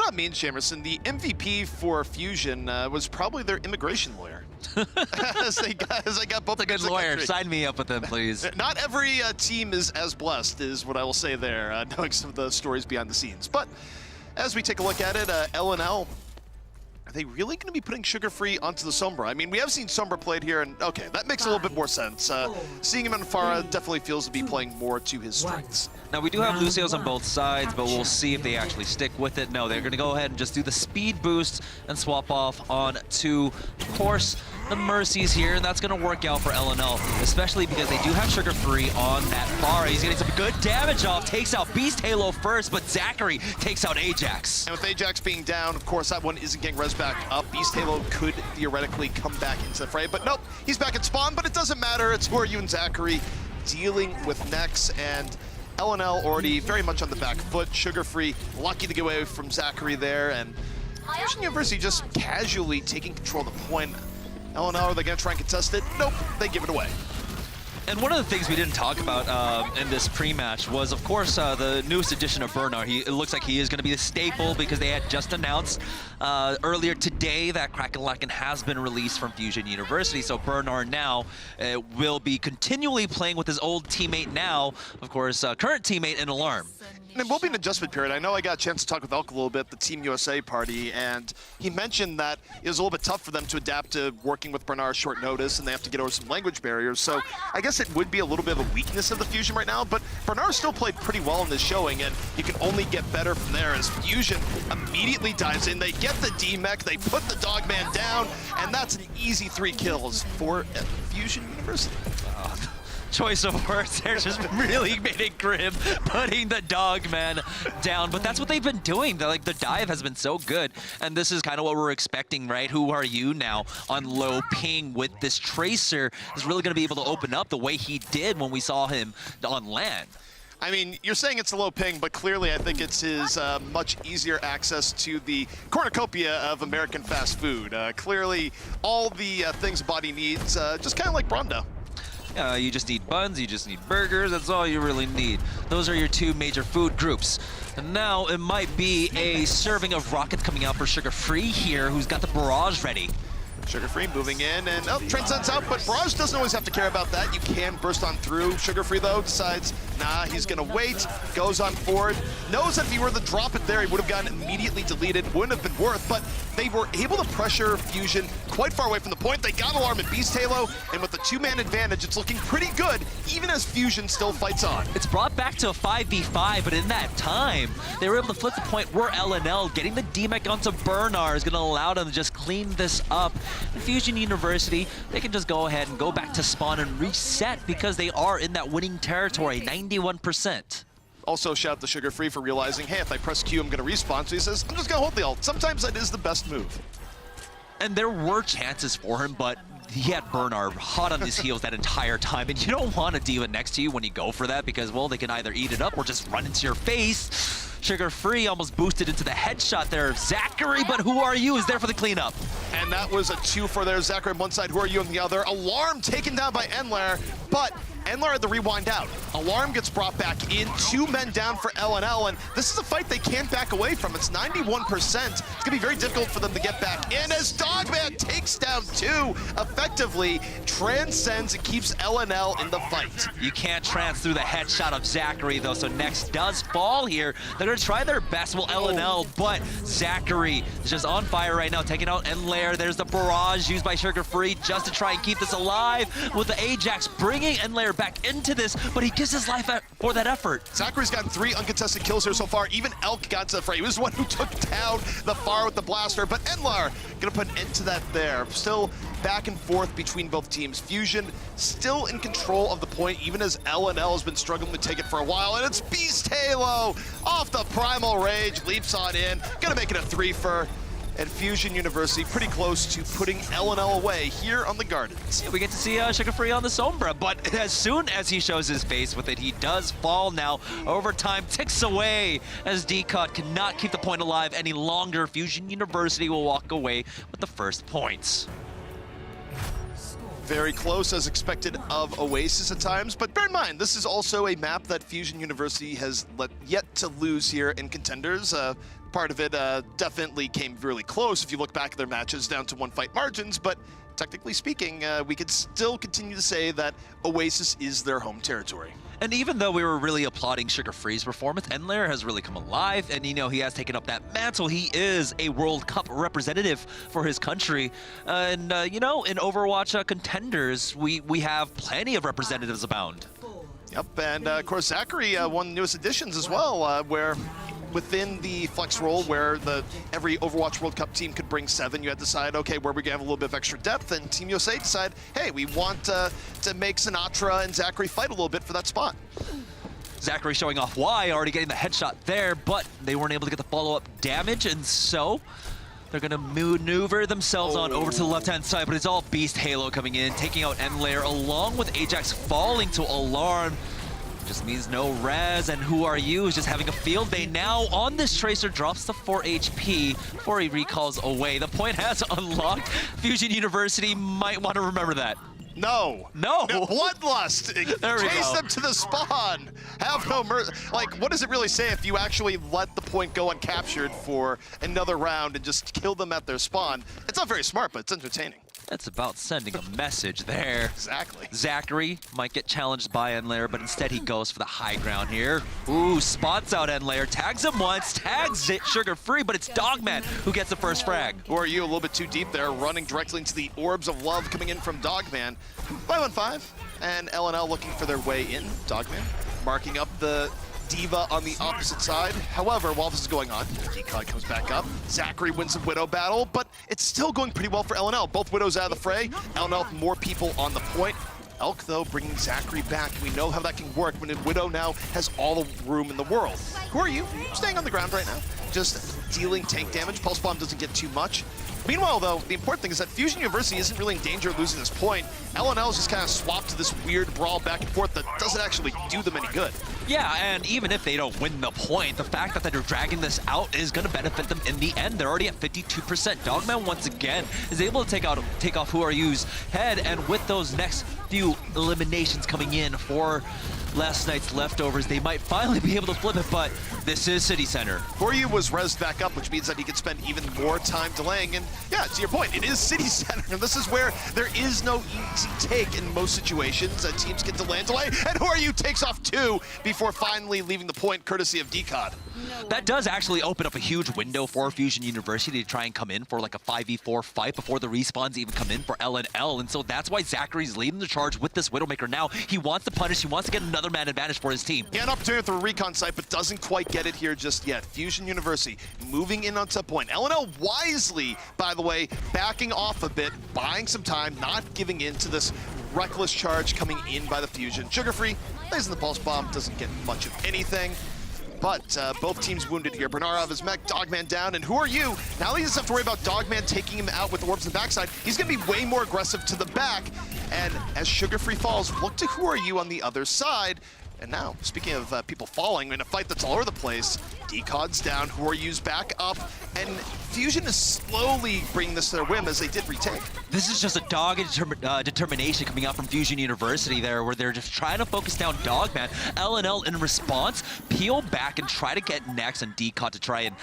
not mean, Jamerson, the MVP for Fusion was probably their immigration lawyer. as they got both. That's a good lawyer. Sign me up with them, please. Not every team is as blessed, is what I will say there, knowing some of the stories behind the scenes. But as we take a look at it, LNL, are they really going to be putting Sugar Free onto the Sombra? I mean, we have seen Sombra played here, and okay, that makes a little bit more sense. Seeing him on Pharah definitely feels to be playing more to his strengths. Now, we do have Lucio's on both sides, but we'll see if they actually stick with it. No, they're going to go ahead and just do the speed boost and swap off on to, of course, the Mercies here, and that's going to work out for LNL, especially because they do have Sugar Free on that Pharah. He's getting some good damage off, takes out Beast Halo first, but Zachary takes out Ajax. And with Ajax being down, of course, that one isn't getting res back up. Beast Halo could theoretically come back into the fray, but nope, he's back at spawn, but it doesn't matter. It's who are you and Zachary dealing with next, and LNL already very much on the back foot. Sugar Free lucky to get away from Zachary there, and Fusion University just casually taking control of the point. LNL, are they going to try and contest it? Nope, they give it away. And one of the things we didn't talk about in this pre-match was, of course, the newest addition of Bernard. It looks like he is going to be the staple because they had just announced earlier today that Kraken has been released from Fusion University. So Bernard now will be continually playing with his old teammate now, of course, current teammate in Alarm. And it will be an adjustment period. I know I got a chance to talk with Elk a little bit at the Team USA party, and he mentioned that it was a little bit tough for them to adapt to working with Bernard short notice, and they have to get over some language barriers. So I guess it would be a little bit of a weakness of the Fusion right now, but Bernard still played pretty well in this showing, and he can only get better from there as Fusion immediately dives in. They get the D-Mech, they put the Dogman down, and that's an easy 3 kills for Fusion University. Choice of words there just really made it grim, putting the Dogman down. But that's what they've been doing. Like, the dive has been so good, and this is kind of what we're expecting, right? Who are you now on low ping with this Tracer is really going to be able to open up the way he did when we saw him on land. I mean, you're saying it's a low ping, but clearly I think it's his much easier access to the cornucopia of American fast food. Clearly, all the things a body needs, just kind of like Brondo. You just need buns, you just need burgers, that's all you really need. Those are your 2 major food groups. And now it might be a serving of rockets coming out for Sugar Free here, who's got the barrage ready. Sugar Free moving in, and Transcend's out, but Barrage doesn't always have to care about that. You can burst on through. Sugar Free, though, decides, nah, he's gonna wait, goes on forward, knows that if he were to drop it there, he would have gotten immediately deleted, wouldn't have been worth, but they were able to pressure Fusion quite far away from the point. They got Alarm and Beast Halo, and with the 2-man advantage, it's looking pretty good, even as Fusion still fights on. It's brought back to a 5v5, but in that time, they were able to flip the point where LNL getting the D-Mech onto Bernard is gonna allow them to just clean this up. And Fusion University, they can just go ahead and go back to spawn and reset because they are in that winning territory, 91%. Also, shout out to Sugar Free for realizing, hey, if I press Q, I'm going to respawn. So he says, I'm just going to hold the ult. Sometimes that is the best move. And there were chances for him, but he had Bernard hot on his heels that entire time, and you don't want a D.Va next to you when you go for that because, well, they can either eat it up or just run into your face. Sugar Free almost boosted into the headshot there of Zachary, but who are you is there for the cleanup. And that was a 2 for there. Zachary on one side, who are you on the other. Alarm taken down by Enlair, but Enlair had the rewind out. Alarm gets brought back in, 2 men down for LNL, and this is a fight they can't back away from. It's 91%. It's gonna be very difficult for them to get back in as Dogman takes down 2, effectively transcends and keeps LNL in the fight. You can't trans through the headshot of Zachary though, so Next does fall here. They're gonna try their best, well, LNL, but Zachary is just on fire right now, taking out Enlair. There's the barrage used by Sugar Free just to try and keep this alive with the Ajax bringing Enlair back into this, but he gives his life for that effort. Zachary's gotten 3 uncontested kills here so far. Even Elk got to the fray. He was the one who took down the Pharah with the blaster, but Enlar gonna put an end to that there. Still back and forth between both teams. Fusion still in control of the point, even as LNL has been struggling to take it for a while, and it's Beast Halo off the Primal Rage, leaps on in, gonna make it a 3-fer. And Fusion University pretty close to putting LNL away here on the Gardens. Yeah, we get to see Sugar Free on the Sombra, but as soon as he shows his face with it, he does fall now. Overtime ticks away as DCOT cannot keep the point alive any longer. Fusion University will walk away with the first points. Very close as expected of Oasis at times, but bear in mind, this is also a map that Fusion University has yet to lose here in Contenders. part of it definitely came really close if you look back at their matches down to 1-fight margins, but technically speaking, we could still continue to say that Oasis is their home territory. And even though we were really applauding Sugar Free's performance, Enlair has really come alive, and he has taken up that mantle. He is a World Cup representative for his country. In Overwatch Contenders, we have plenty of representatives abound. Yep, and of course Zachary won the newest additions as well, where within the flex role where every Overwatch World Cup team could bring 7, you had to decide, okay, where we can have a little bit of extra depth, and Team USA decided, hey, we want to make Sinatra and Zachary fight a little bit for that spot. Zachary showing off why, already getting the headshot there, but they weren't able to get the follow-up damage, and so they're going to maneuver themselves on over to the left-hand side, but it's all Beast Halo coming in, taking out Enlair, along with Ajax falling to Alarm. Just means no res, and Who Are You is just having a field day now on this Tracer, drops to 4 HP before he recalls away. The point has unlocked. Fusion University might want to remember that. No. Bloodlust. There we Chase go. them to the spawn. Have no mercy. Like, what does it really say if you actually let the point go uncaptured for another round and just kill them at their spawn? It's not very smart, but it's entertaining. That's about sending a message there. Exactly. Zachary might get challenged by Enlair, but instead he goes for the high ground here. Ooh, spots out Enlair, tags him once, tags it Sugar Free, but it's Dogman who gets the first frag. Who Are You a little bit too deep there, running directly into the Orbs of Love coming in from Dogman. 5-on-5, and LNL looking for their way in. Dogman marking up the Diva on the opposite side. However, while this is going on, Deacon comes back up. Zachary wins the Widow battle, but it's still going pretty well for LNL. Both Widows out of the fray. LNL with more people on the point. Elk, though, bringing Zachary back. We know how that can work when a Widow now has all the room in the world. Who Are You? Staying on the ground right now. Just dealing tank damage. Pulse Bomb doesn't get too much. Meanwhile, though, the important thing is that Fusion University isn't really in danger of losing this point. LNL is just kind of swapped to this weird brawl back and forth that doesn't actually do them any good. Yeah, and even if they don't win the point, the fact that they're dragging this out is going to benefit them in the end. They're already at 52%. Dogman, once again, is able to take off Who Are You's head, and with those next few eliminations coming in for last night's leftovers, they might finally be able to flip it, but this is City Center. Who Are You was rezzed back up, which means that he could spend even more time delaying, and yeah, to your point, it is City Center, and this is where there is no easy take in most situations. Teams can delay and delay, and Who Are You takes off 2 before finally leaving the point, courtesy of Decod. That does actually open up a huge window for Fusion University to try and come in for like a 5v4 fight before the respawns even come in for LNL, and so that's why Zachary's leading the charge with this Widowmaker now. He wants to punish, he wants to get another man advantage for his team. He had an opportunity for a recon site, but doesn't quite get it here just yet. Fusion University moving in on top point. LNL wisely, by the way, backing off a bit, buying some time, not giving in to this reckless charge coming in by the Fusion. Sugar Free lays in the Pulse Bomb, doesn't get much of anything. But both teams wounded here. Bernarov is mech, Dogman down, and Who Are You? Now he doesn't have to worry about Dogman taking him out with orbs in the backside. He's going to be way more aggressive to the back. And as Sugar Free falls, look to Who Are You on the other side. And now, speaking of people falling in a fight that's all over the place, Decod's down, Who Are You's back up, and Fusion is slowly bringing this to their whim as they did retake. This is just a dogged determination coming out from Fusion University there, where they're just trying to focus down Dogman. LNL in response, peel back and try to get Nex and Decod to try and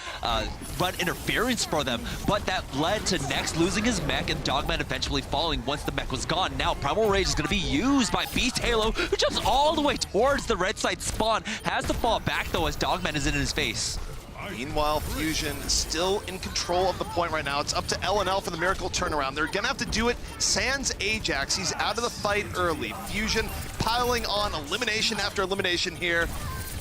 run interference for them, but that led to Nex losing his mech and Dogman eventually falling once the mech was gone. Now Primal Rage is going to be used by Beast Halo, who jumps all the way towards the red side spawn, has to fall back though as Dogman is in his face. Meanwhile, Fusion still in control of the point right now. It's up to LNL for the miracle turnaround. They're gonna have to do it sans Ajax. He's out of the fight early. Fusion piling on elimination after elimination here,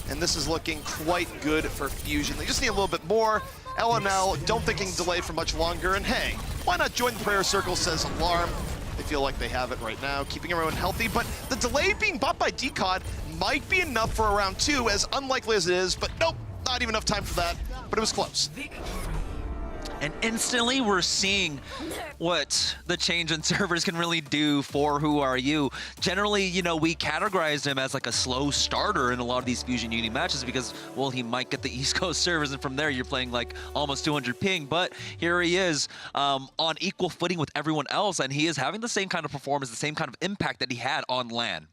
and this is looking quite good for Fusion. They just need a little bit more. LNL don't think he can delay for much longer, and hey, why not join the prayer circle, says Alarm. They feel like they have it right now, keeping everyone healthy, but the delay being bought by Decod might be enough for a round 2, as unlikely as it is, but nope, not even enough time for that, but it was close. And instantly we're seeing what the change in servers can really do for Who Are You. Generally, we categorized him as like a slow starter in a lot of these Fusion Uni matches because, well, he might get the East Coast servers, and from there you're playing like almost 200 ping, but here he is on equal footing with everyone else, and he is having the same kind of performance, the same kind of impact that he had on LAN.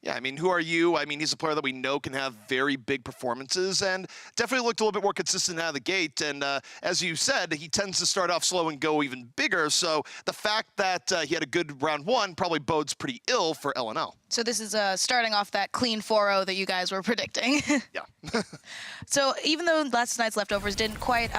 Yeah, I mean, who are you? I mean, he's a player that we know can have very big performances and definitely looked a little bit more consistent out of the gate. And as you said, he tends to start off slow and go even bigger. So the fact that he had a good round one probably bodes pretty ill for LNL. So this is starting off that clean 4-0 that you guys were predicting. Yeah. So even though last night's leftovers didn't quite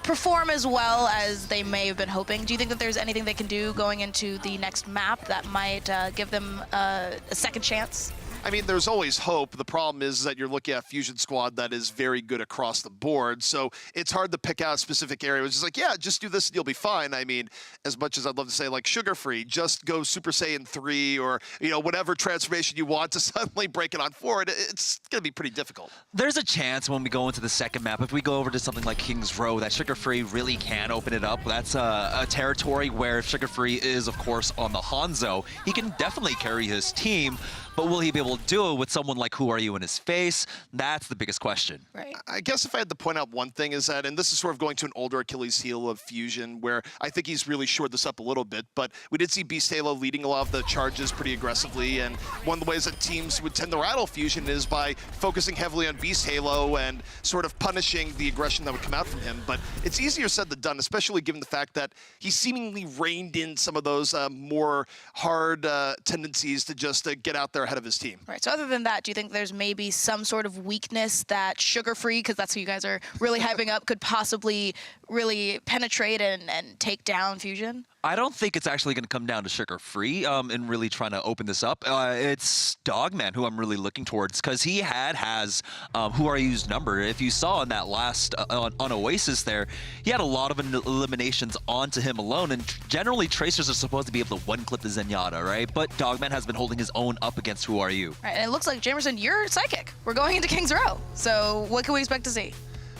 perform as well as they may have been hoping, do you think that there's anything they can do going into the next map that might give them a second chance? I mean, there's always hope. The problem is that you're looking at a Fusion squad that is very good across the board. So it's hard to pick out a specific area. It's just like, yeah, just do this and you'll be fine. I mean, as much as I'd love to say, like, Sugar Free, just go Super Saiyan 3 or, you know, whatever transformation you want to suddenly break it on forward. It's going to be pretty difficult. There's a chance when we go into the second map, if we go over to something like King's Row, that Sugar Free really can open it up. That's a territory where if Sugar Free is, of course, on the Hanzo, he can definitely carry his team. But will he be able to do it with someone like Who Are You in his face? That's the biggest question. Right. I guess if I had to point out one thing is that, and this is sort of going to an older Achilles heel of Fusion, where I think he's really shored this up a little bit, but we did see Beast Halo leading a lot of the charges pretty aggressively, and one of the ways that teams would tend to rattle Fusion is by focusing heavily on Beast Halo and sort of punishing the aggression that would come out from him. But it's easier said than done, especially given the fact that he seemingly reined in some of those more hard tendencies to just get out there ahead of his team. Right. So other than that, do you think there's maybe some sort of weakness that Sugar Free, because that's who you guys are really hyping up, could possibly really penetrate and take down Fusion? I don't think it's actually going to come down to Sugar Free and really trying to open this up. It's Dogman who I'm really looking towards, because he has Who Are You's number. If you saw in that last on Oasis there, he had a lot of eliminations onto him alone, and generally Tracers are supposed to be able to one-clip the Zenyatta, right? But Dogman has been holding his own up against Who Are You. Right, and it looks like, Jamerson, you're psychic. We're going into King's Row. So what can we expect to see?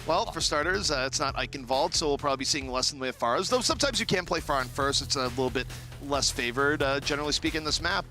Well, for starters, it's not Ike involved, so we'll probably be seeing less in the way of Pharos, though sometimes you can play Pharon first. It's a little bit less favored, generally speaking, this map.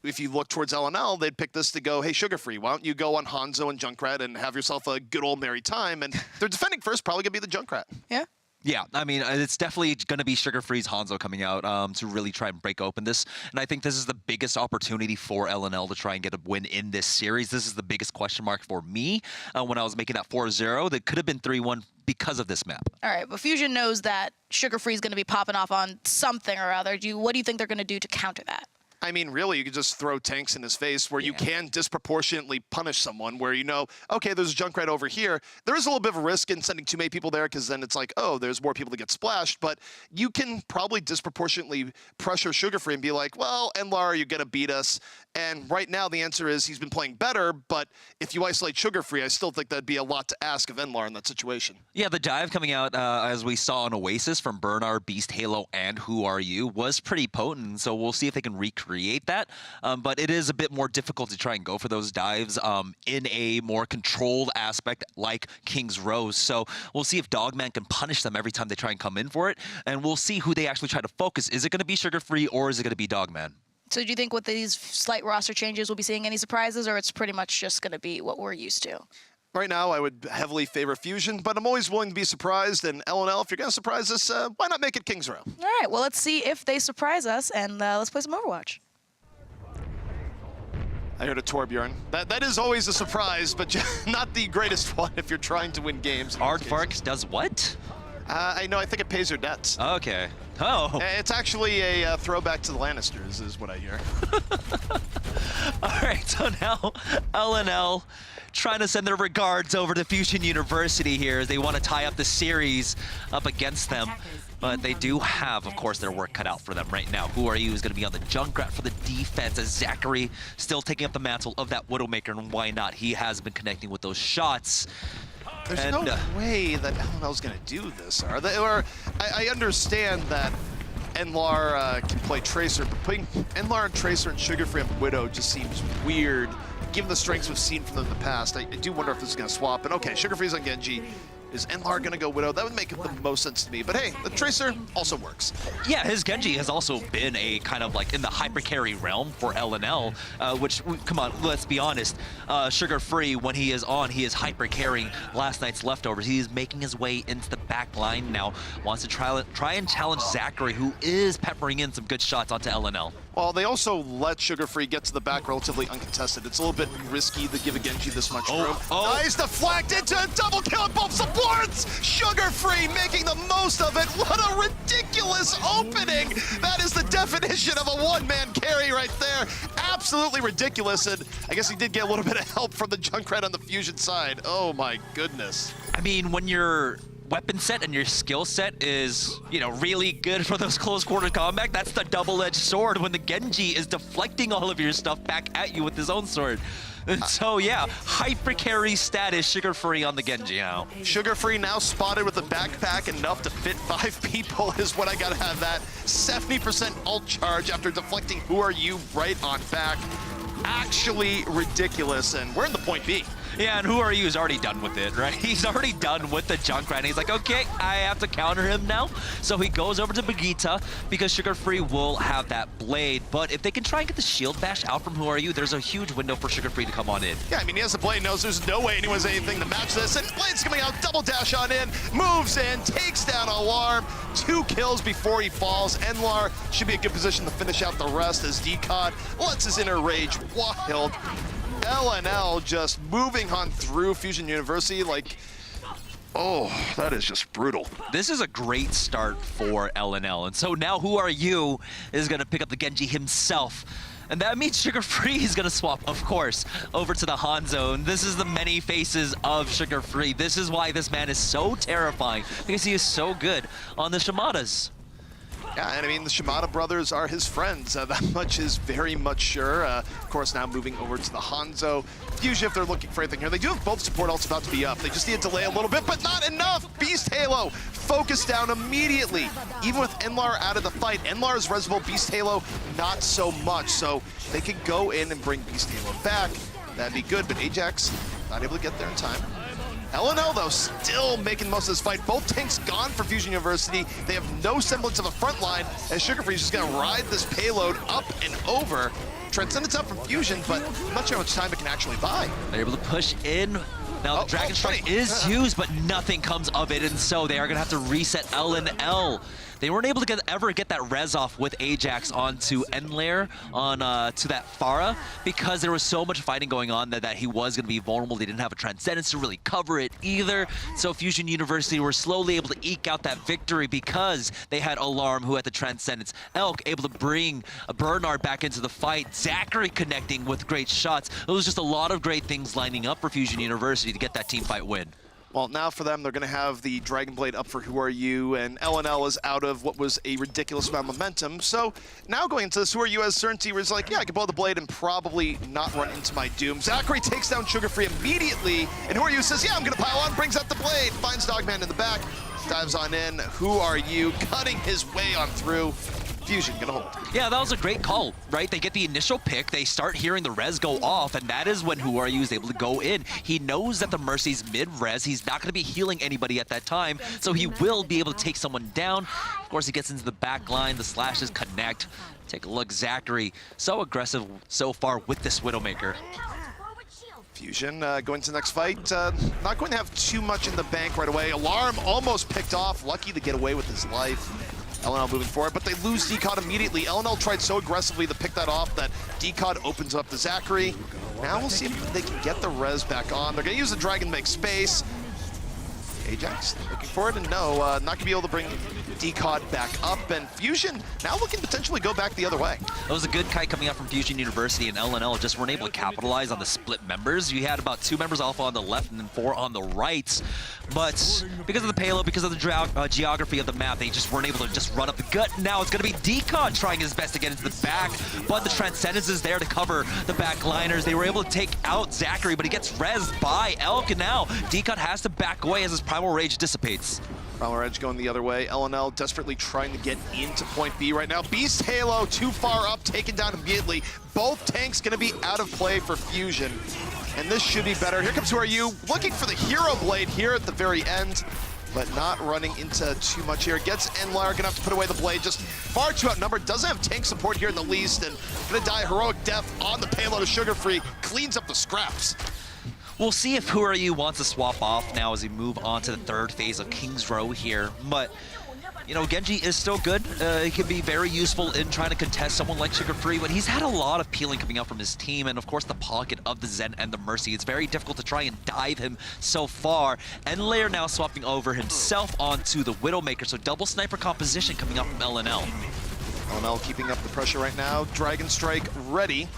If you look towards LNL, they'd pick this to go, hey, Sugar Free, why don't you go on Hanzo and Junkrat and have yourself a good old merry time? And they're defending first, probably going to be the Junkrat. Yeah. Yeah, I mean, it's definitely going to be Sugar Free's Hanzo coming out to really try and break open this. And I think this is the biggest opportunity for LNL to try and get a win in this series. This is the biggest question mark for me when I was making that 4-0. That could have been 3-1 because of this map. All right, but Fusion knows that Sugar Free is going to be popping off on something or other. What do you think they're going to do to counter that? I mean, really, you could just throw tanks in his face where you can disproportionately punish someone where you know, okay, there's a Junkrat over here. There is a little bit of a risk in sending too many people there because then it's like, oh, there's more people to get splashed. But you can probably disproportionately pressure Sugar Free and be like, well, Enlar, you're going to beat us. And right now the answer is he's been playing better, but if you isolate Sugar Free, I still think that'd be a lot to ask of Enlar in that situation. Yeah, the dive coming out, as we saw on Oasis from Bernard, Beast Halo, and Who Are You, was pretty potent, so we'll see if they can recreate that. But it is a bit more difficult to try and go for those dives in a more controlled aspect like King's Row. So we'll see if Dogman can punish them every time they try and come in for it, and we'll see who they actually try to focus. Is it going to be Sugar Free or is it going to be Dogman? So do you think with these slight roster changes we'll be seeing any surprises, or it's pretty much just going to be what we're used to? Right now, I would heavily favor Fusion, but I'm always willing to be surprised. And LNL, if you're going to surprise us, why not make it King's Row? All right, well, let's see if they surprise us, and let's play some Overwatch. I heard a Torbjorn. That is always a surprise, but not the greatest one if you're trying to win games. Aardvark does what? I know, I think it pays her debts. Okay. Oh. It's actually a throwback to the Lannisters, is what I hear. All right, so now LNL trying to send their regards over to Fusion University here as they want to tie up the series up against them. But they do have, of course, their work cut out for them right now. Who Are You is going to be on the Junkrat for the defense as Zachary still taking up the mantle of that Widowmaker, and why not? He has been connecting with those shots. There's no way that LNL's going to do this, are they? Or I understand that Enlar can play Tracer, but putting Enlar and Tracer and Sugar Free and Widow just seems weird, given the strengths we've seen from them in the past. I do wonder if this is going to swap. And okay, Sugar Free's on Genji. Is Enlar going to go Widow? That would make the most sense to me. But hey, the Tracer also works. Yeah, his Genji has also been a kind of like in the hyper carry realm for LNL, which, come on, let's be honest. Sugar Free, when he is on, he is hyper carrying last night's leftovers. He is making his way into the back line now. Wants to try and challenge Zachary, who is peppering in some good shots onto LNL. Well, they also let Sugar Free get to the back relatively uncontested. It's a little bit risky to give a Genji this much room. Nice deflect into a double kill on both supports! Sugar Free making the most of it. What a ridiculous opening! That is the definition of a one-man carry right there. Absolutely ridiculous, and I guess he did get a little bit of help from the Junkrat on the Fusion side. Oh my goodness. I mean, when your weapon set and your skill set is, you know, really good for those close quarter combat, that's the double-edged sword when the Genji is deflecting all of your stuff back at you with his own sword. And so, yeah, hyper carry status Sugar Free on the Genji now. Sugar Free now spotted with a backpack enough to fit 5 people is what I gotta have that. 70% ult charge after deflecting Who Are You right on back. Actually ridiculous, and we're in the point B. Yeah, and Who Are You is already done with it, right? He's already done with the Junkrat, and he's like, okay, I have to counter him now. So he goes over to Vegeta because Sugar Free will have that blade. But if they can try and get the shield bash out from Who Are You, there's a huge window for Sugar Free to come on in. Yeah, I mean, he has the blade, knows there's no way anyone's anything to match this, and Blade's coming out, double dash on in, moves in, takes down Alarm, 2 kills before he falls. Enlar should be a good position to finish out the rest as Decod lets his inner rage wild. LNL just moving on through Fusion University like, oh, that is just brutal. This is a great start for LNL, and so now Who Are You is going to pick up the Genji himself. And that means Sugar Free is going to swap, of course, over to the Hanzo. And this is the many faces of Sugar Free. This is why this man is so terrifying, because he is so good on the Shimadas. Yeah, and I mean, the Shimada brothers are his friends. That much is very much sure. Of course, now moving over to the Hanzo. Fusion, if they're looking for anything here, they do have both support ults about to be up. They just need to delay a little bit, but not enough. Beast Halo focused down immediately. Even with Enlar out of the fight, Enlar's Resable, Beast Halo, not so much. So they could go in and bring Beast Halo back. That'd be good, but Ajax not able to get there in time. LNL, though, still making most of this fight. Both tanks gone for Fusion University. They have no semblance of a front line, as Sugar Free is just going to ride this payload up and over. Transcendence up from Fusion, but I'm not sure how much time it can actually buy. They're able to push in. Now, the Dragon Strike is used, but nothing comes of it, and so they are going to have to reset LNL. They weren't able to ever get that res off with Ajax onto Enlair on to that Pharah because there was so much fighting going on that he was going to be vulnerable. They didn't have a Transcendence to really cover it either. So Fusion University were slowly able to eke out that victory because they had Alarm who had the Transcendence. Elk able to bring Bernard back into the fight. Zachary connecting with great shots. It was just a lot of great things lining up for Fusion University to get that team fight win. Well, now for them, they're going to have the Dragon Blade up for Who Are You, and LNL is out of what was a ridiculous amount of momentum. So now going into this, Who Are You has certainty where it's like, yeah, I can blow the blade and probably not run into my doom. Zachary takes down Sugar Free immediately, and Who Are You says, yeah, I'm going to pile on, brings out the blade, finds Dogman in the back, dives on in. Who Are You cutting his way on through. Fusion gonna hold. Yeah, that was a great call, right? They get the initial pick, they start hearing the res go off, and that is when Who Are You is able to go in. He knows that the Mercy's mid-res, he's not gonna be healing anybody at that time, so he will be able to take someone down. Of course, he gets into the back line, the slashes connect. Take a look, Zachary, so aggressive so far with this Widowmaker. Fusion going to the next fight, not going to have too much in the bank right away. Alarm almost picked off, lucky to get away with his life. LNL moving forward, but they lose Decod immediately. LNL tried so aggressively to pick that off that Decod opens up to Zachary. Now we'll see if they can get the res back on. They're going to use the Dragon to make space. Ajax looking forward, and no, not going to be able to bring Decod back up, and Fusion now looking to potentially go back the other way. That was a good kite coming out from Fusion University, and LNL just weren't able to capitalize on the split members. You had about 2 members alpha on the left and then 4 on the right, but because of the payload, because of the geography of the map, they just weren't able to just run up the gut. Now it's going to be Decod trying his best to get into the back, but the Transcendence is there to cover the back liners. They were able to take out Zachary, but he gets rezzed by Elk, and now Decod has to back away as his Primal Rage dissipates. Primal Rage going the other way. LNL desperately trying to get into point B right now. Beast Halo too far up, taken down immediately. Both tanks going to be out of play for Fusion, and this should be better. Here comes Who Are You, looking for the Hero Blade here at the very end, but not running into too much here. Gets Enlar, going to have to put away the blade, just far too outnumbered. Doesn't have tank support here in the least, and going to die a heroic death on the payload of Sugar Free. Cleans up the scraps. We'll see if Who Are You wants to swap off now as we move on to the third phase of King's Row here. But, you know, Genji is still good. He can be very useful in trying to contest someone like Sugar Free, but he's had a lot of peeling coming out from his team, and of course the pocket of the Zen and the Mercy. It's very difficult to try and dive him so far. And Lair now swapping over himself onto the Widowmaker, so double sniper composition coming up from LNL. LNL keeping up the pressure right now. Dragon Strike ready.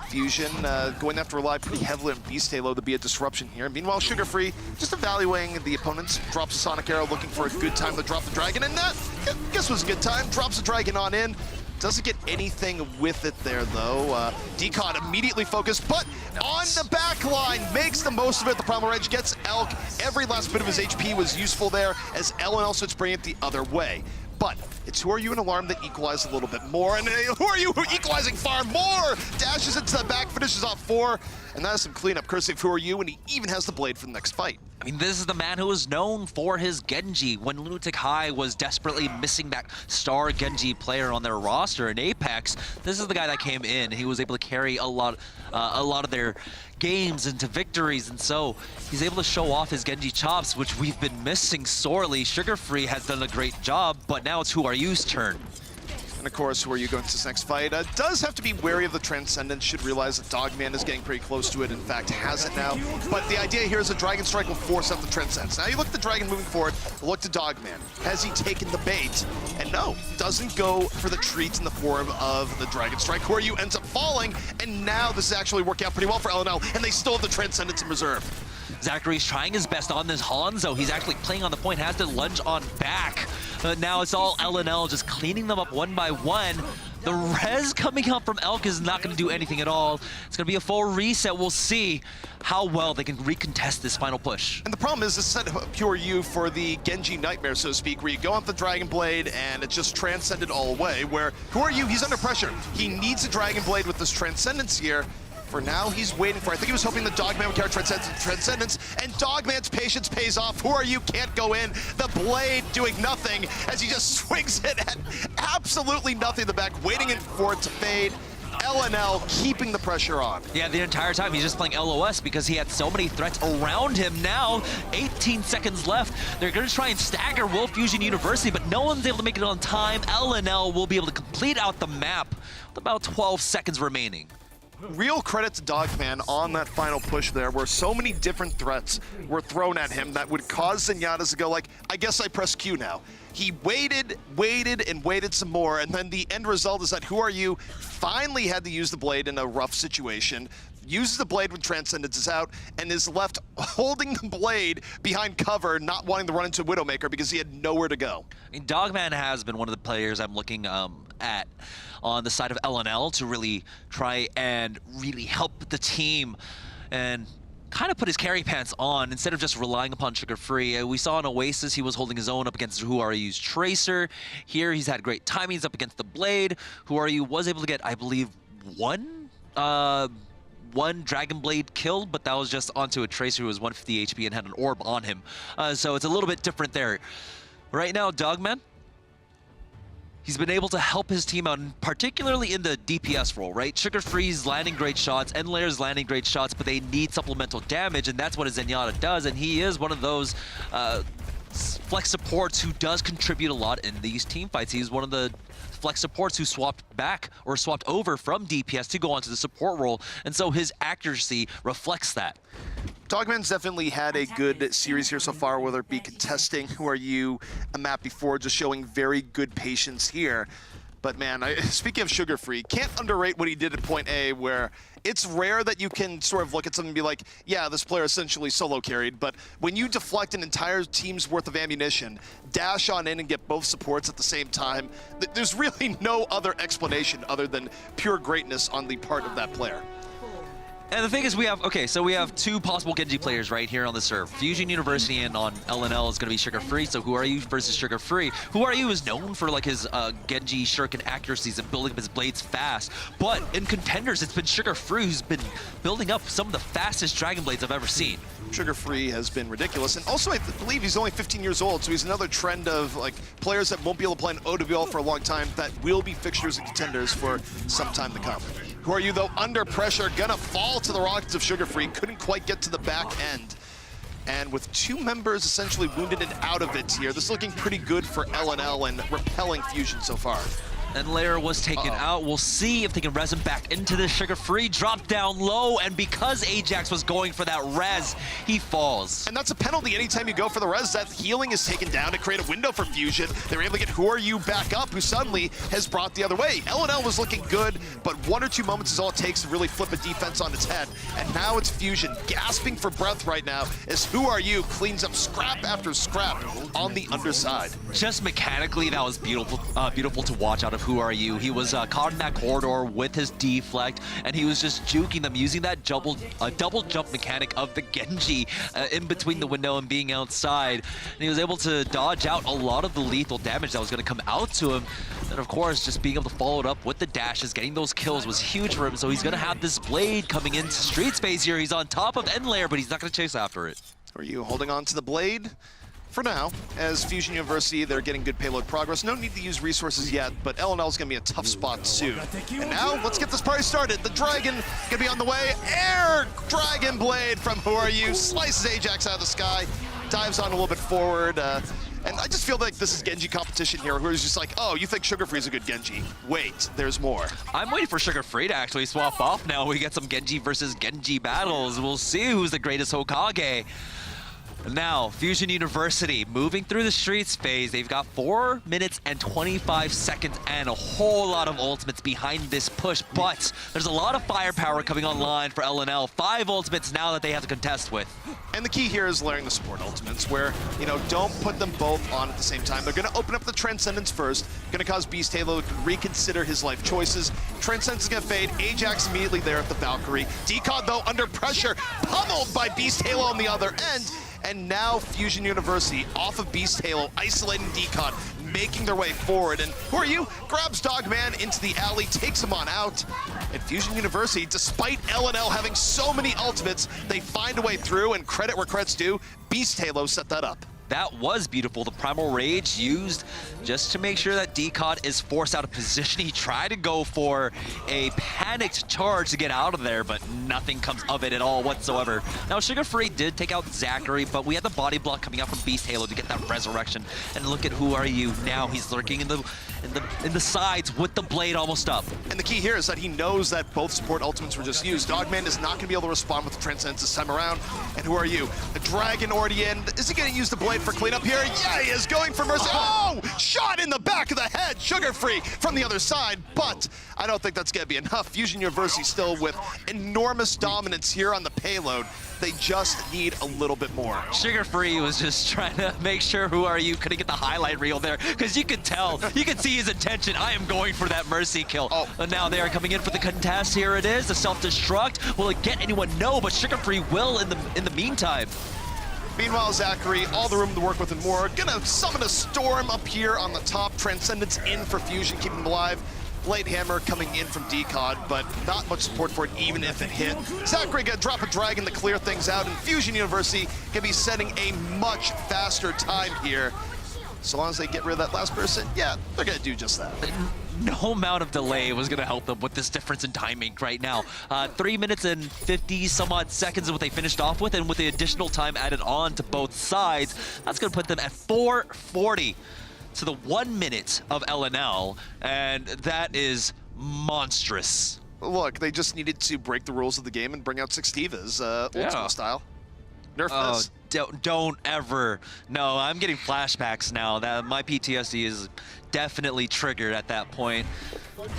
Fusion going to have to rely pretty heavily on Beast Halo to be a disruption here. Meanwhile, Sugar Free just evaluating the opponents. Drops a Sonic Arrow looking for a good time to drop the Dragon. And that, guess was a good time. Drops the Dragon on in. Doesn't get anything with it there, though. Decon immediately focused, but on the back line, makes the most of it. The Primal Rage gets Elk. Every last bit of his HP was useful there as LNL starts bringing it the other way. But it's Who Are You and Alarm that equalize a little bit more, and Who Are You equalizing far more! Dashes into the back, finishes off 4, and that is some cleanup courtesy of Who Are You, and he even has the blade for the next fight. I mean, this is the man who is known for his Genji. When Lunatic High was desperately missing that star Genji player on their roster in Apex, this is the guy that came in. He was able to carry a lot of their games into victories, and so he's able to show off his Genji chops, which we've been missing sorely. Sugar Free has done a great job, but now it's Who Are You's turn. And of course, Who Are You going to this next fight? Does have to be wary of the Transcendence, should realize that Dogman is getting pretty close to it, in fact has it now. But the idea here is that Dragon Strike will force out the Transcendence. Now you look at the Dragon moving forward, look to Dogman. Has he taken the bait? And no, doesn't go for the treat in the form of the Dragon Strike. Who Are You ends up falling, and now this is actually working out pretty well for LNL, and they still have the Transcendence in reserve. Zachary's trying his best on this Hanzo. He's actually playing on the point, has to lunge on back. Now it's all LNL just cleaning them up one by one. The res coming up from Elk is not going to do anything at all. It's going to be a full reset. We'll see how well they can recontest this final push. And the problem is this set up Pure You for the Genji nightmare, so to speak, where you go off the Dragon Blade and it just transcended all away, where Who Are You? He's under pressure. He needs a Dragon Blade with this Transcendence here. For now, he's waiting for it. I think he was hoping the Dogman would carry Transcendence, and Dogman's patience pays off. Who Are You? Can't go in. The Blade doing nothing as he just swings it at absolutely nothing in the back, waiting for it to fade. LNL keeping the pressure on. Yeah, the entire time he's just playing LOS because he had so many threats around him. Now, 18 seconds left. They're going to try and stagger Wolf Fusion University, but no one's able to make it on time. LNL will be able to complete out the map with about 12 seconds remaining. Real credit to Dogman on that final push there, where so many different threats were thrown at him that would cause Zenyatta's to go like, I guess I press Q now. He waited, and waited some more, and then the end result is that Who Are You finally had to use the blade in a rough situation, uses the blade when Transcendence is out, and is left holding the blade behind cover, not wanting to run into Widowmaker because he had nowhere to go. I mean, Dogman has been one of the players I'm looking at on the side of LNL to really try and really help the team and kind of put his carry pants on instead of just relying upon Sugar Free. We saw in Oasis he was holding his own up against Who Are You's Tracer. Here he's had great timings up against the Blade. Who Are You was able to get, I believe, one Dragon Blade kill, but that was just onto a Tracer who was 150 HP and had an orb on him. So it's a little bit different there. Right now, Dogman, he's been able to help his team out, particularly in the DPS role, right? Sugar Free's landing great shots, and Lair's landing great shots, but they need supplemental damage, and that's what a Zenyatta does, and he is one of those flex supports who does contribute a lot in these team fights. He's one of the flex supports who swapped back or swapped over from DPS to go onto the support role, and so his accuracy reflects that. Dogman's definitely had a good series here so far, whether it be contesting Who Are You a map before, just showing very good patience here. But man, speaking of Sugar Free, can't underrate what he did at point A, where it's rare that you can sort of look at something and be like, yeah, this player essentially solo carried, but when you deflect an entire team's worth of ammunition, dash on in and get both supports at the same time, there's really no other explanation other than pure greatness on the part of that player. And the thing is, we have two possible Genji players right here on the serve. Fusion University and on LNL is going to be Sugar Free, so Who Are You versus Sugar Free. Who Are You is known for like his Genji shuriken accuracies and building up his blades fast, but in Contenders, it's been Sugar Free who's been building up some of the fastest Dragon Blades I've ever seen. Sugar Free has been ridiculous, and also I believe he's only 15 years old, so he's another trend of like players that won't be able to play in OWL for a long time that will be fixtures and Contenders for some time to come. Who Are You, though, under pressure, gonna fall to the rockets of Sugar Free. Couldn't quite get to the back end. And with 2 members essentially wounded and out of it here, this is looking pretty good for LNL and repelling Fusion so far. And Lair was taken out. We'll see if they can res him back into the Sugar Free. Drop down low, and because Ajax was going for that res, he falls. And that's a penalty anytime you go for the res. That healing is taken down to create a window for Fusion. They're able to get Who Are You back up, who suddenly has brought the other way. LNL was looking good, but 1 or 2 moments is all it takes to really flip a defense on its head. And now it's Fusion gasping for breath right now as Who Are You cleans up scrap after scrap on the underside. Just mechanically, that was beautiful, beautiful to watch out of Who Are You. He was caught in that corridor with his deflect, and he was just juking them using that double jump mechanic of the Genji in between the window and being outside. And he was able to dodge out a lot of the lethal damage that was going to come out to him. And of course, just being able to follow it up with the dashes, getting those kills was huge for him. So he's going to have this blade coming into street space here. He's on top of end layer, but he's not going to chase after it. Are you holding on to the blade? For now, as Fusion University, they're getting good payload progress. No need to use resources yet, but LNL is going to be a tough spot soon. And now, let's get this party started. The Dragon going to be on the way. Air Dragon Blade from Who Are You. Slices Ajax out of the sky. Dives on a little bit forward. And I just feel like this is Genji competition here, where it's just like, oh, you think Sugar Free is a good Genji. Wait, there's more. I'm waiting for Sugar Free to actually swap off now. We get some Genji versus Genji battles. We'll see who's the greatest Hokage. Now, Fusion University moving through the streets phase. They've got 4 minutes and 25 seconds and a whole lot of ultimates behind this push, but there's a lot of firepower coming online for LNL. 5 ultimates now that they have to contest with. And the key here is layering the support ultimates, where, you know, don't put them both on at the same time. They're going to open up the Transcendence first, going to cause Beast Halo to reconsider his life choices. Transcendence is going to fade. Ajax immediately there at the Valkyrie. Decod, though, under pressure, pummeled by Beast Halo on the other end. And now Fusion University off of Beast Halo, isolating Decod, making their way forward. And Who Are You grabs Dogman into the alley, takes him on out. And Fusion University, despite LNL having so many ultimates, they find a way through, and credit where credit's due, Beast Halo set that up. That was beautiful. The Primal Rage used just to make sure that Decod is forced out of position. He tried to go for a panicked charge to get out of there, but nothing comes of it at all whatsoever. Now, Sugar Free did take out Zachary, but we had the body block coming out from Beast Halo to get that resurrection. And look at Who Are You now. He's lurking in the sides with the blade almost up. And the key here is that he knows that both support ultimates were just used. Dogman is not going to be able to respond with the Transcendence this time around. And Who Are You? The Dragon already in. Is he going to use the blade for cleanup here? Yeah, he is going for mercy. Oh, shot in the back of the head. Sugar Free from the other side, but I don't think that's going to be enough. Fusion University still with enormous dominance here on the payload. They just need a little bit more. Sugar Free was just trying to make sure Who Are You couldn't get the highlight reel there, because you could tell, you could see his intention. I am going for that mercy kill. Oh. And now they are coming in for the contest. Here it is, the self-destruct. Will it get anyone? No, but Sugar Free will in the meantime. Meanwhile, Zachary, all the room to work with and more. Gonna summon a storm up here on the top. Transcendence in for Fusion, keeping him alive. Blade Hammer coming in from Decod, but not much support for it even if it hit. Zachary gonna drop a dragon to clear things out, and Fusion University gonna be setting a much faster time here. So long as they get rid of that last person, yeah, they're gonna do just that. No amount of delay was going to help them with this difference in timing right now. 3 minutes and 50 some odd seconds is what they finished off with, and with the additional time added on to both sides, that's going to put them at 4:40 to the 1 minute of LNL, and that is monstrous. Look, they just needed to break the rules of the game and bring out 6 Divas, Ultima style. Nerf this. Don't ever. No, I'm getting flashbacks now. That my PTSD is definitely triggered at that point.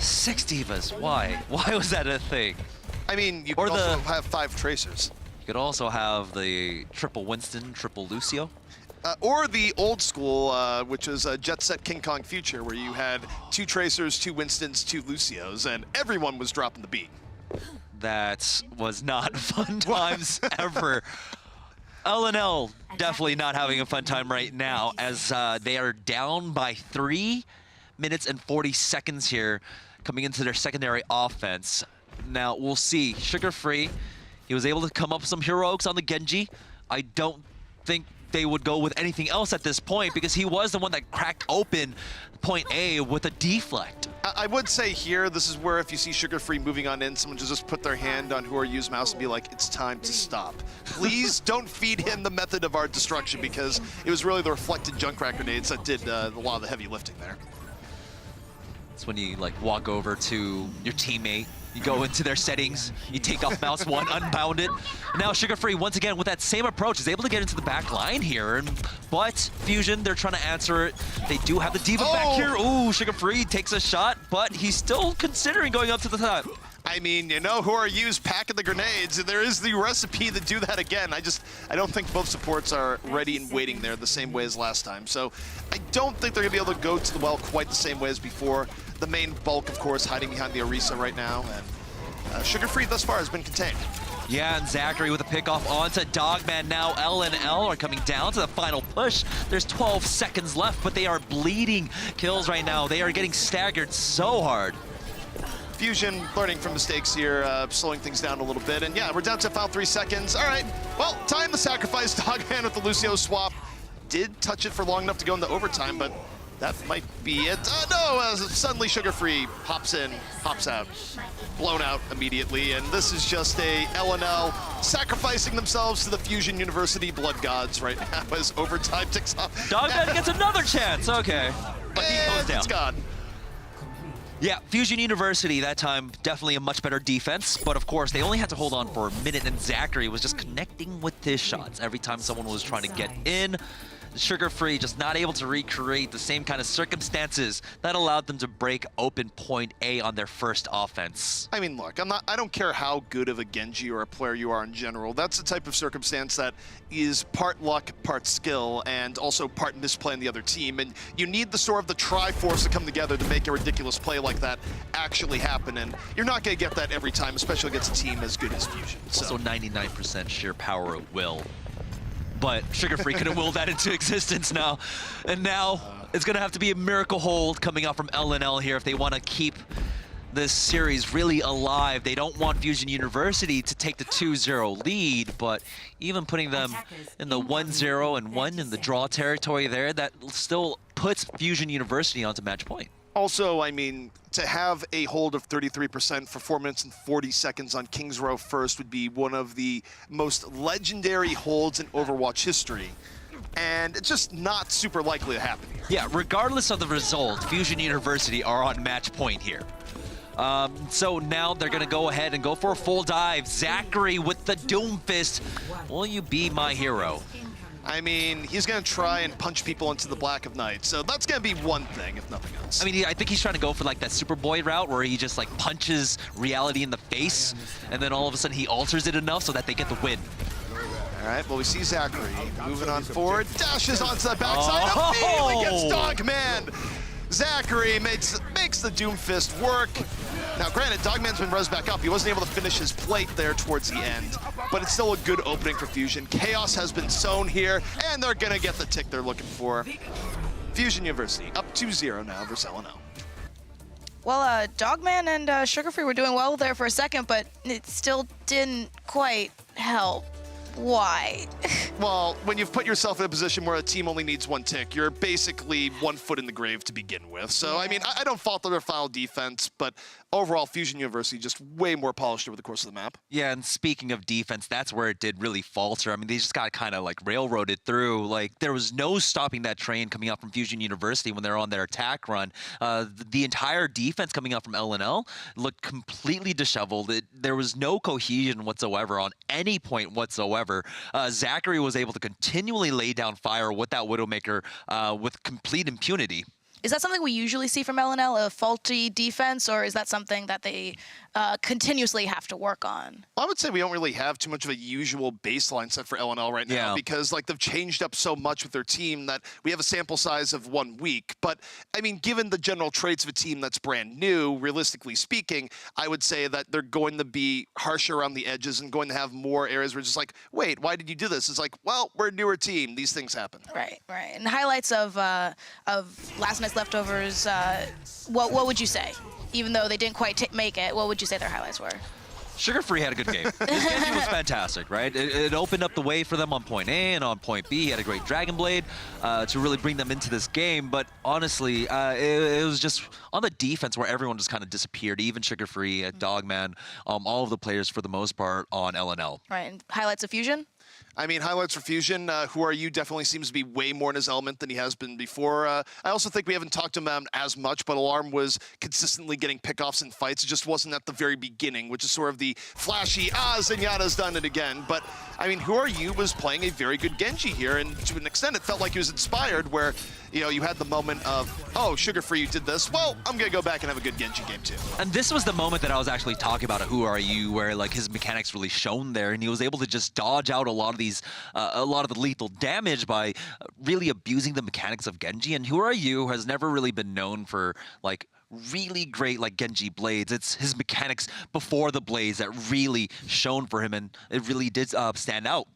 6 Divas, why? Why was that a thing? I mean, you could also have 5 Tracers. You could also have the triple Winston, triple Lucio. Or the old school, which is Jet Set King Kong Future, where you had 2 Tracers, 2 Winstons, 2 Lucios, and everyone was dropping the beat. That was not fun times ever. LNL definitely not having a fun time right now, as they are down by 3 minutes and 40 seconds here, coming into their secondary offense. Now, we'll see. Sugar Free, he was able to come up with some heroics on the Genji. I don't think they would go with anything else at this point because he was the one that cracked open point A with a deflect. I would say here, this is where if you see Sugar Free moving on in, someone should just put their hand on Who's mouse and be like, it's time to stop. Please don't feed him the method of our destruction, because it was really the reflected Junkrat grenades that did a lot of the heavy lifting there. It's when you like walk over to your teammate, you go into their settings, you take off mouse 1, unbound it. Now Sugar Free, once again, with that same approach, is able to get into the back line here. But Fusion, they're trying to answer it. They do have the Diva back here. Ooh, Sugar Free takes a shot, but he's still considering going up to the top. I mean, you know, Who's packing the grenades. There is the recipe to do that again. I don't think both supports are ready and waiting there the same way as last time. So I don't think they're going to be able to go to the well quite the same way as before. The main bulk, of course, hiding behind the Orisa right now. And Sugar Free thus far has been contained. Yeah, and Zachary with a pickoff onto Dogman. Now L and L are coming down to the final push. There's 12 seconds left, but they are bleeding kills right now. They are getting staggered so hard. Fusion learning from mistakes here, slowing things down a little bit. And yeah, we're down to about 3 seconds. All right, well, time to sacrifice Dogman with the Lucio swap. Did touch it for long enough to go into overtime, but that might be it. No, suddenly Sugar Free hops in, hops out, blown out immediately. And this is just a L&L sacrificing themselves to the Fusion University Blood Gods right now as overtime ticks off. Dogman gets another chance, okay. But he goes down. It's gone. Yeah, Fusion University that time, definitely a much better defense, but of course they only had to hold on for a minute, and Zachary was just connecting with his shots every time someone was trying to get in. Sugar Free just not able to recreate the same kind of circumstances that allowed them to break open point A on their first offense. I mean, look, I don't care how good of a Genji or a player you are in general. That's the type of circumstance that is part luck, part skill, and also part misplay on the other team. And you need the sort of the Triforce to come together to make a ridiculous play like that actually happen. And you're not going to get that every time, especially against a team as good as Fusion. So 99% sheer power of will. But Sugar Free couldn't will that into existence now. And now it's going to have to be a miracle hold coming out from L&L here if they want to keep this series really alive. They don't want Fusion University to take the 2-0 lead, but even putting them in the 1-0 and 1 in the draw territory there, that still puts Fusion University onto match point. Also, I mean, to have a hold of 33% for 4 minutes and 40 seconds on Kings Row first would be one of the most legendary holds in Overwatch history. And it's just not super likely to happen here. Yeah, regardless of the result, Fusion University are on match point here. So now they're going to go ahead and go for a full dive. Zachary with the Doom Fist. Will you be my hero? I mean, he's going to try and punch people into the Black of Night, so that's going to be one thing, if nothing else. I mean, I think he's trying to go for like that Superboy route where he just like punches reality in the face, and then all of a sudden he alters it enough so that they get the win. All right, well, we see Zachary moving on forward, dashes onto the backside, immediately gets Dogman. Zachary makes the Doom Fist work. Now, granted, Dogman's been res back up. He wasn't able to finish his plate there towards the end, but it's still a good opening for Fusion. Chaos has been sown here, and they're going to get the tick they're looking for. Fusion University up 2-0 now versus L&L. Well, Dogman and Sugar Free were doing well there for a second, but it still didn't quite help. Why? Well, when you've put yourself in a position where a team only needs one tick, you're basically 1 foot in the grave to begin with. So, I mean, I don't fault their foul defense, but overall, Fusion University just way more polished over the course of the map. Yeah, and speaking of defense, that's where it did really falter. I mean, they just got kind of like railroaded through. Like, there was no stopping that train coming out from Fusion University when they're on their attack run. The entire defense coming out from L&L looked completely disheveled. There was no cohesion whatsoever on any point whatsoever. Zachary was able to continually lay down fire with that Widowmaker with complete impunity. Is that something we usually see from L&L, a faulty defense, or is that something that they continuously have to work on? Well, I would say we don't really have too much of a usual baseline set for L&L right now because like they've changed up so much with their team that we have a sample size of 1 week. But I mean, given the general traits of a team that's brand new, realistically speaking, I would say that they're going to be harsher around the edges and going to have more areas where it's just like, wait, why did you do this? It's like, well, we're a newer team. These things happen. Right, right. And highlights of last night's leftovers, what would you say? Even though they didn't quite make it, what would you say their highlights were? Sugar Free had a good game. His Genji was fantastic, right? It opened up the way for them on point A and on point B. He had a great Dragon Blade to really bring them into this game. But honestly, it was just on the defense where everyone just kind of disappeared. Even Sugar Free, Dogman, all of the players for the most part on LNL. Right, and highlights of Fusion? I mean, highlights for Fusion, Who Are You definitely seems to be way more in his element than he has been before. I also think we haven't talked to him as much, but Alarm was consistently getting pickoffs in fights. It just wasn't at the very beginning, which is sort of the flashy, Zenyatta's done it again. But, I mean, Who Are You was playing a very good Genji here, and to an extent it felt like he was inspired where, you know, you had the moment of, oh, Sugar Free, you did this. Well, I'm going to go back and have a good Genji game too. And this was the moment that I was actually talking about Who Are You, where like his mechanics really shone there, and he was able to just dodge out a lot of these, a lot of the lethal damage by really abusing the mechanics of Genji. And Who Are You has never really been known for like really great like Genji blades. It's his mechanics before the blades that really shone for him, and it really did stand out.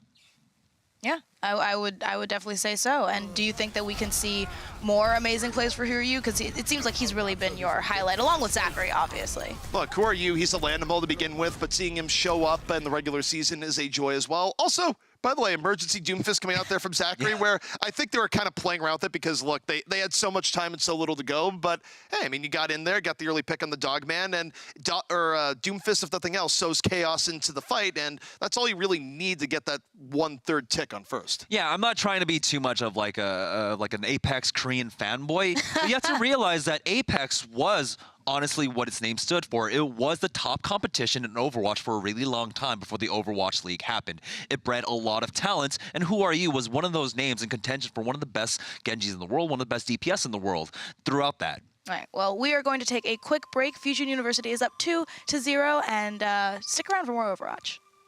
Yeah, I would definitely say so. And do you think that we can see more amazing plays for Who Are You? Because it seems like he's really been your highlight, along with Zachary, obviously. Look, Who Are You? He's a Landimal to begin with, but seeing him show up in the regular season is a joy as well. Also, by the way, emergency Doomfist coming out there from Zachary, where I think they were kind of playing around with it because, look, they had so much time and so little to go. But, hey, I mean, you got in there, got the early pick on the Dogman, and Doomfist, if nothing else, sows chaos into the fight, and that's all you really need to get that 1/3 tick on first. Yeah, I'm not trying to be too much of like an Apex Korean fanboy, but you have to realize that Apex was honestly what its name stood for. It was the top competition in Overwatch for a really long time before the Overwatch League happened. It bred a lot of talents, and Who Are You was one of those names in contention for one of the best Genjis in the world, one of the best DPS in the world throughout that. All right, well, we are going to take a quick break. Fusion University is up 2-0, and stick around for more Overwatch.